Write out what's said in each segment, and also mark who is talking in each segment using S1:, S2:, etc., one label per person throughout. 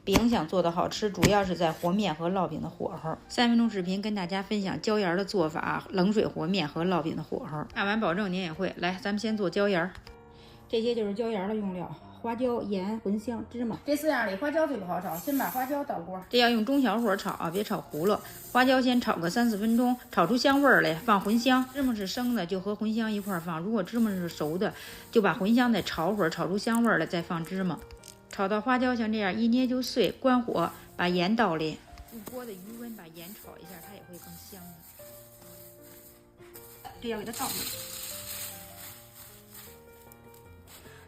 S1: 饼想做的好吃，主要是在和面和烙饼的火候。3分钟视频跟大家分享椒盐的做法，冷水和面和烙饼的火候。看完保证您也会。来，咱们先做椒盐。这些就是椒盐的用料。 花椒、盐、茴香、芝麻，这4样里花椒最不好炒。先把花椒倒锅，这要用中小火炒啊，别炒糊了。花椒先炒个3、4分钟，炒出香味儿来，放茴香。芝麻是生的，就和茴香一块放。如果芝麻是熟的，就把茴香再炒会儿，炒出香味儿来，再放芝麻。炒到花椒像这样一捏就碎，关火，把盐倒里，用锅的余温把盐炒一下，它也会更香的。这要给它倒进去。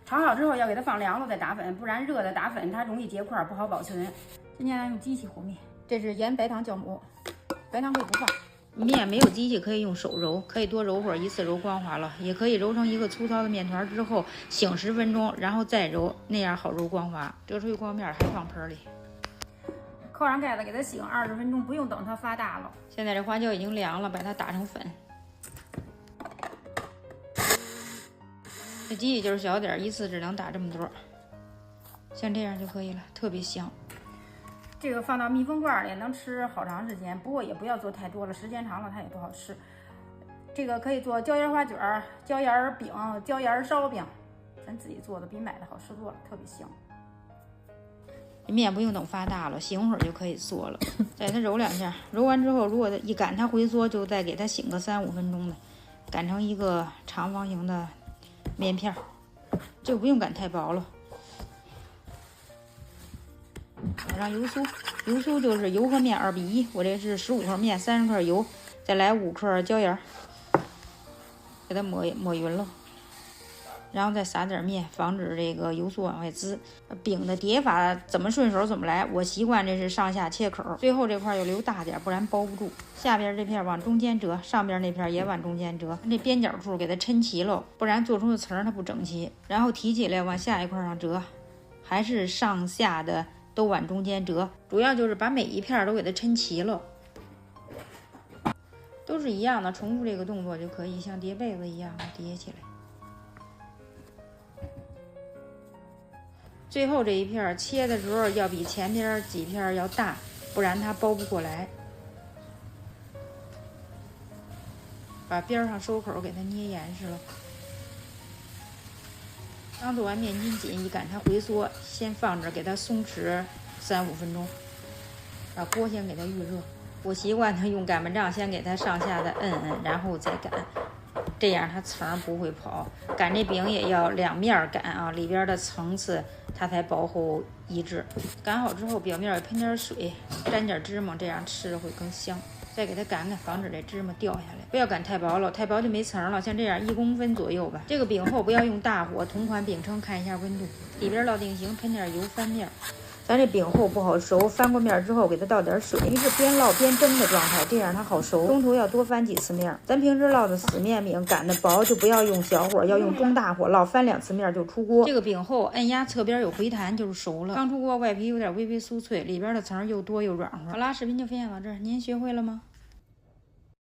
S1: 炒好之后要给它放凉了再打粉，不然热的打粉它容易结块，不好保存。今天用机器和面，这是盐、白糖、酵母，白糖可以不放。面没有机器可以用手揉，可以多揉会儿，一次揉光滑了，也可以揉成一个粗糙的面团之后醒10分钟，然后再揉，那样好揉光滑。折出一光面还放盆里，扣上盖子给它醒20分钟，不用等它发大了。现在这花椒已经凉了，把它打成粉。 这机器就是小点，一次只能打这么多，像这样就可以了，特别香。这个放到密封罐里能吃好长时间，不过也不要做太多了，时间长了它也不好吃。这个可以做椒盐花卷、椒盐饼、椒盐烧饼，咱自己做的比买的好吃多了，特别香。面不用等发大了，醒会儿就可以做了。再给它揉2下，揉完之后，如果一擀它回缩，就再给它醒个3、5分钟的，擀成一个长方形的。 面片这个不用擀太薄了，撒上油酥，油酥就是油和面2比1，我这是15克面，30克油，再来5克椒盐，给它抹匀了，然后再撒点面，防止这个油酥往外滋。饼的叠法怎么顺手怎么来，我习惯这是上下切口，最后这块要留大点，不然包不住。 下边这片往中间折，上边那片也往中间折，这边角处给它抻齐了，不然做出的层它不整齐。然后提起来往下一块上折，还是上下的都往中间折，主要就是把每一片都给它抻齐了，都是一样的，重复这个动作就可以，像叠被子一样的叠起来。最后这一片切的时候要比前边几片要大，不然它包不过来。 把边上收口给它捏严实了。刚做完面筋紧，一擀它回缩，先放着给它松弛3、5分钟。把锅先给它预热。我习惯它用擀面杖先给它上下的摁，然后再擀，这样它层不会跑。擀这饼也要2面擀啊，里边的层次它才薄厚一致。擀好之后，表面也喷点水，沾点芝麻，这样吃着会更香。 再给它擀擀，防止这芝麻掉下来。不要擀太薄了，太薄就没层了。像这样1公分左右吧。这个饼后不要用大火，同款饼称看一下温度。里边烙定型，喷点油翻面。咱这饼后不好熟，翻过面之后给它倒点水，因为是边烙边蒸的状态，这样它好熟。中途要多翻几次面。咱平时烙的死面饼擀的薄，就不要用小火，要用中大火烙，翻2次面就出锅。这个饼后按压侧边有回弹就是熟了。刚出锅，外皮有点微微酥脆，里边的层又多又软和。好啦，视频就分享到这儿，您学会了吗？